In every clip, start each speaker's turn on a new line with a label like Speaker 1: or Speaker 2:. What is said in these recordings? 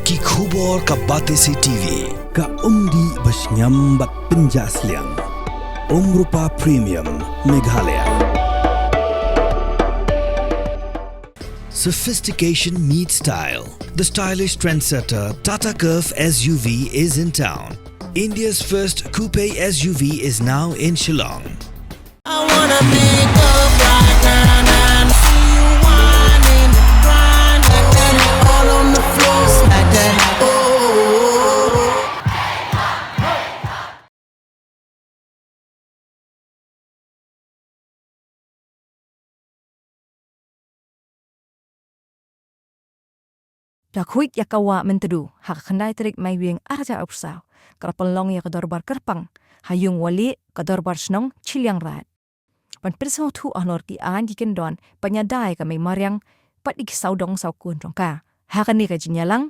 Speaker 1: Ki khubor ka Batesi TV.
Speaker 2: Ka umdi bas nyambat penjaslian. Rupa Premium Meghalaya.
Speaker 1: Sophistication meets style. The stylish trendsetter Tata Curve SUV is in town. India's first coupe SUV is now in Shillong.
Speaker 3: I wanna make up right now, see you whining, grinding, all on the floor like that. Oh.
Speaker 4: Dakwit yakawa Myntdu hak khandai terik mai wing arja upsau krapelong ya kedorbar kerpang hayung wali kedorbar snong chiliang rat pan perso thu anor ki an diken don panyadai ka mai mariang pat ik saudong saukun rongka hakani ka jinyalang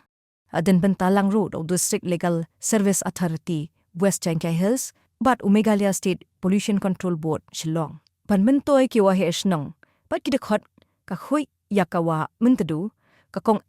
Speaker 4: aden bentalang road of district legal service authority West Jhadc Hills but Meghalaya State Pollution Control Board Shillong pan mentoi ki wa he snong pat ki dekhot ka khui yakawa Myntdu ka kong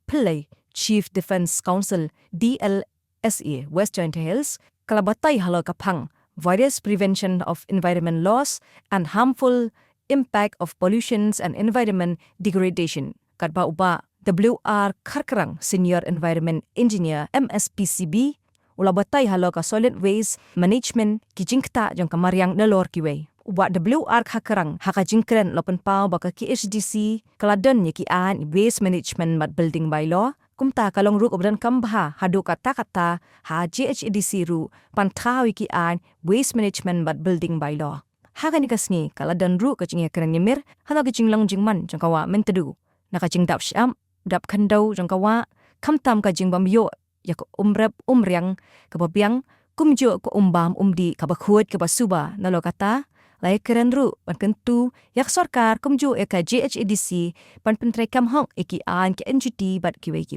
Speaker 4: Pyntrei Chief Defence Council DLSA West Jhadc Hills kalabatai halo kapang various prevention of environment loss and harmful impact of pollutions and environment degradation katba uba WR Kharkarang Senior Environment Engineer MSPCB ulabatai halo ka solid waste management kijingta jong kamariang nalor kiwei uba WR Kharkarang haka jingkren lopen pau baka KHDC kaladan yaki an waste management mat building by law kumta kalong ruk obdan kambha hadu kata ha JHDC ru panthawi ki an waste management mat building by law haka ni kasngi kaladan ru ka jingya kren yemir hana ka jinglang jingman jangkawa Myntdu naka jingdap syam dap khandau jangkawa khamtam ka jingbam yo yak umrep umriang ka babiang kumjo ko umbam umdi ka bakhut ka basuba nalo kata lai keren ru pan kentu yak Sorkar kumju eka JHDC pan Pyntrei kam hong eki an ke NGT bat kiwei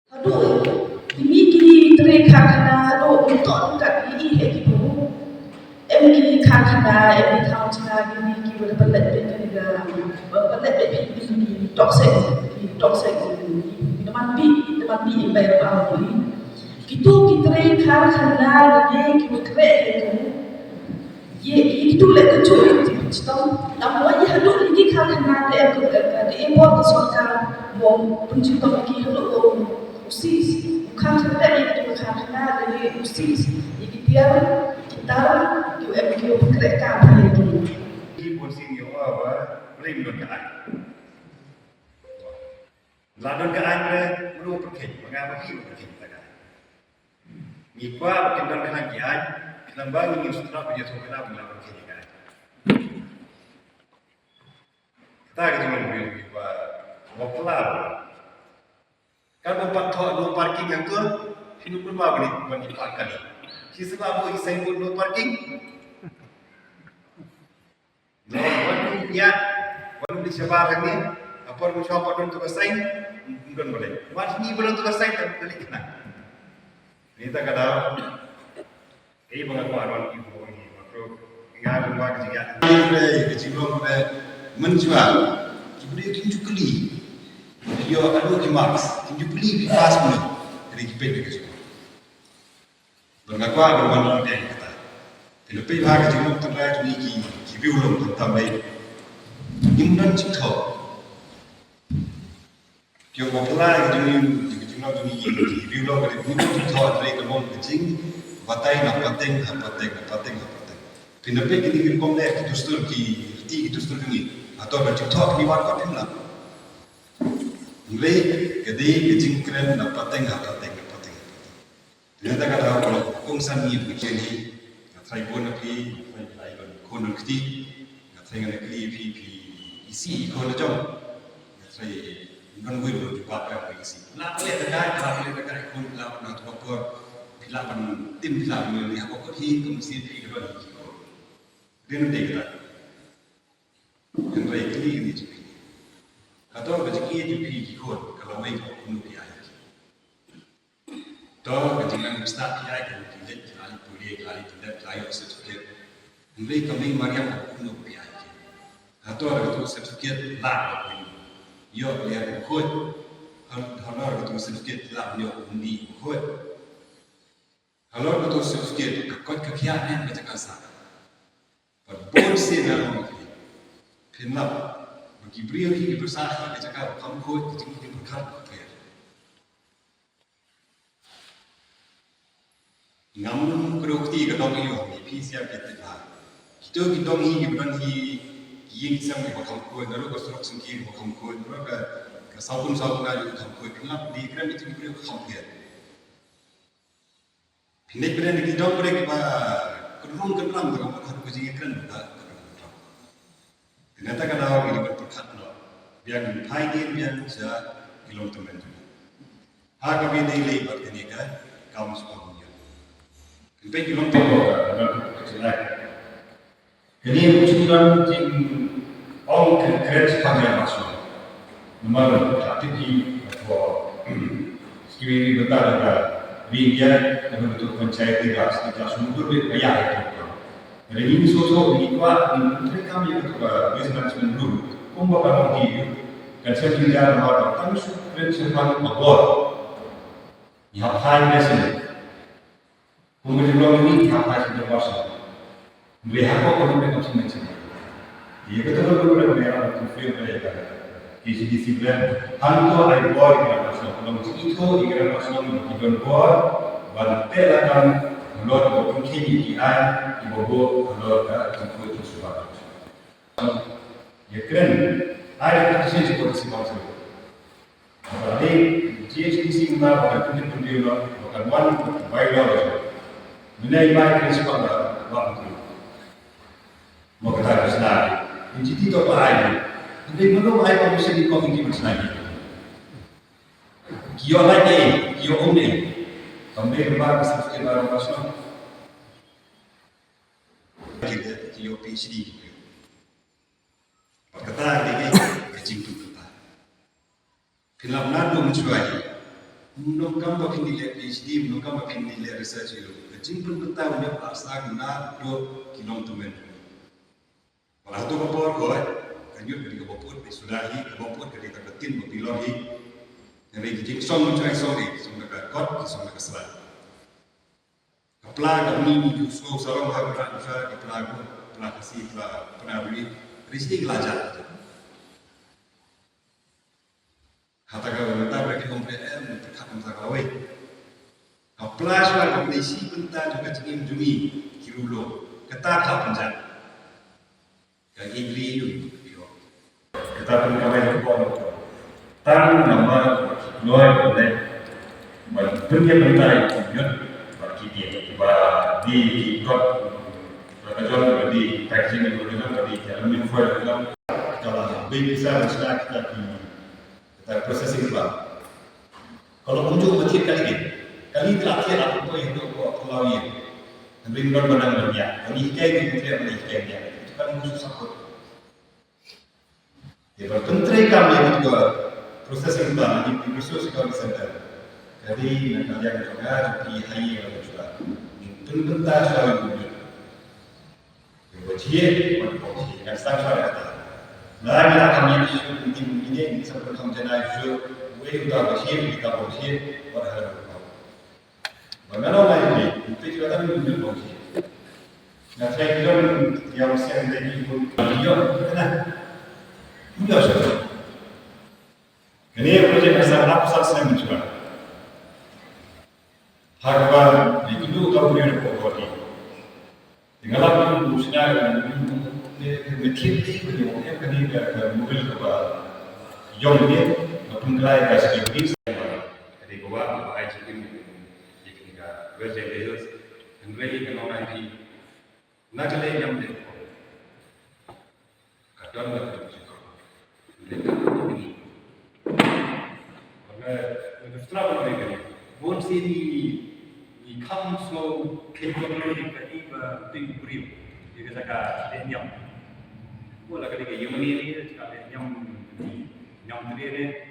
Speaker 5: Aduh, ini kini Pyntrei kakana lo untuk kat ini eki bu. Kini kakana tahun cina kini kini berpelat berkena berpelat ini toxic minuman bi yang bayar apa ini. Itu Pyntrei kakana ni kini kerek itu. Itu lek kecuali cipta. Namun ia hadut lagi kakana dia import Sorkar mau pencipta lagi hadut usis. Bukan sebenarnya itu kakana dari usis. Jadi dia kita itu kerek apa itu.
Speaker 6: Ini posisi ni apa? Boleh menurutkan. Lalu kan menurut perkara, mengapa kita perkara? Nikwa berkenaan dengan kiai. Nambah ini setelah dia sebenarnya melakukan kegiatan. Kita cuma beri popular. Kalau no parking yang tu, hidup rumah beri parking. Sisa apa isai pun no parking. Lalu dia, baru di sebar lagi. Apa pun siapa pun tu kesain, bukan boleh. Mas ni belum tu kesain tak boleh kena. Ini tak ada. Ini pengakuan ibu ini, makro ingat rumah kejian.
Speaker 7: Pyntrei kecilong menjual, kibri tinju keli, dia ada di Mars, tinju keli di pas pun, dari kipet kecil. Pengakuan bermanfaat dia kata. Lepas hari kecilong terlihat ni kibi ulung tentang baik. Imran cipta. Dia popular kecilong ni kibi ulung dari bulan cipta dari kemon kecil. Batai nak pateng. Kenapa kita kiri komplek dustur ki dustur ni atau macam tu ni warga pun lah. Mulai Kidei kecing keren nak pateng. Ternyata kata kalau kongsan ni begini, katrai pun api, konon keti, katrai dengan keli isi konon jom, katrai non wiru juga apa isi. Nak boleh terkait konon lah nak apa. Pilapan tim pilapan ni apa kau hi komisi di kedua ni kau dia nanti kita yang baik ini juga atau macam ini juga kau kalau baik kau pun dia lagi toh kejangan start dia kan kita kali tidak kali sertifikat baik kami mariam kau pun dia lagi atau ada tu sertifikat lah yo lihat kau honor betul sedikit lah dia undi kuat. Kalau betul sedikit kakot kekian macam kasa. Berbon sena penap bagi beliau ini bersah macam kamu kuat jadi berkat kaya. Namun kerukti kedong iyo ni siap kita lah. Kita ini bukan yang sama kamu kuat lalu kesuruk sengkir kamu kuat lalu ke sabun aja kamu kuat kenapa di kerana itu beliau kamu kuat. Pindah kerana kita dong mereka kerung kerang kamu harus kerja kerana dah. Ternyata kalau ini berkat lo, biar pagi biar saja kilometer tu. Harga benda ini buat ini kan, kamu semua punya. Sampai kilometer kecilai. Ini ujian jing orang kerja panjang masuk. Nomor satu di sekali betul ada India dan betul pencait tidak setiap sumber berbayar itu. Jadi ini sosok ini kuat Pyntrei kami itu business management dulu. Kumba kalau di kan saya bicara bahwa kami sudah sempat berbuat. Yang high lesson. Kemudian ini yang high supervisor. Melihat apa yang mereka macam. Dia betul-betul mereka confirm mereka. Kisi disiplin. Hantu ay boy kita masuk. Kalau itu kita masuk di boy. Bantelan Lord will continue di ibu Lord tempat itu sebab. Ya kan, ada kisah seperti itu. Jadi GHDC kita bukan pendiri lah, bukan one biologi. Mengenai prinsipal waktu. Mau kata kesalahan. Jadi itu apa aja. Jadi belum ada komisi di komisi bersenang. Kio lagi, kio umum. Também levar essa informação. Que eu PhD. Perkataan ini kecil tu kata. Film nado mencuai. Menukam makin nilai PhD, menukam makin nilai research itu. Kecil pun kata punya pasang nado kilometer. Kalau tu kapor kau, kanyut dari kapor disulahi, kapor dari terketin mobilohi. Jadi kecil song mencuai song ni. Kot kisah kesalahan. Kepala kami justru seorang hamba kita kepala kasih pernah beri rezeki gelajar. Kata kau minta mereka komplain berkat mengawai. Kepala suara komisi bentar juga cengim jumi kirulo ketat hal penjat. Yang Inggeris itu. Ketat pengawai kepala. Tang nama luar boleh. Dunia Pyntrei kemudian bagi dia di kot kerajaan di packaging kerajaan di aluminium foil dalam kalau bisa kita kita processing lah. Kalau unjuk macam kali terakhir apa yang itu kalau ini beri barang dia. Ini ikai dia itu kan susah kot. Ya Pyntrei kami juga processing lah di proses kalau center. Jadi nak yang juga di hai yang juga. Bentar soal itu. Berjiat, berjiat. Yang sang soal kata. Nah, kita kami ini seperti kamu itu, we sudah berjiat, kita berjiat, berharap. Bagaimana lagi? Itu juga kami berjiat. Nah, saya kira yang saya tadi pun dia, mudah saja. Ini projek asal apa sahaja mencuba. Harga itu dulu kau boleh berkoti. Tinggal aku usaha metin ini yang kini ke mobil ke jom dia Pyntrei kasih jenis. Jadi bawa bawa aja ini jika berjalan terus, Pyntrei kalau nanti nak lagi yang dia. Kadang ada juga. Karena setelah mereka bon sini come slow capability ketiba ting beriu dia kata lenyam bola ketika Yemeni ni cakap lenyam teri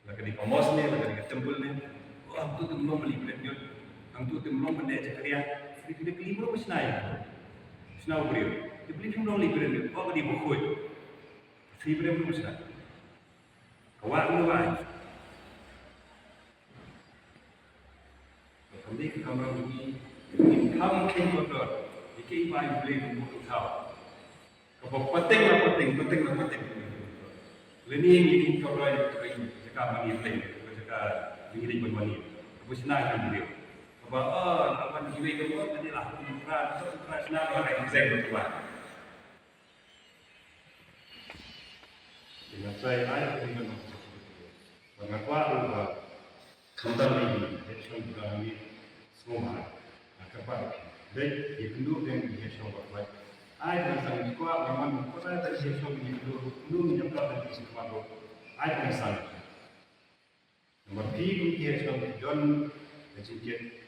Speaker 7: ni ketika Mos ni ketika Tempul ni orang tu belum beli beriu orang tu belum benda cakria kita kelima pun senai beriu dia beli belum beli beriu apa dia bukut si beriu belum senai kawan lu Ini kamera ini kamu kini kotor, ini ibu beli untuk tahu. Kalau penting lah penting. Lini ini kamera ini cakap mani beli, cakap ini bermani. Aku senang kan dia. Kalau kapan kiri kamu tadi lah keras senang orang saya bertuah. Dengan saya dengan mengapa kembali headshot kami semua kepada baik itu yang headshot buat. Dengan sang kuat memang kota tadi headshot itu belum menyebabkan di semua. Dengan sang nomor 3 headshot John Jhadc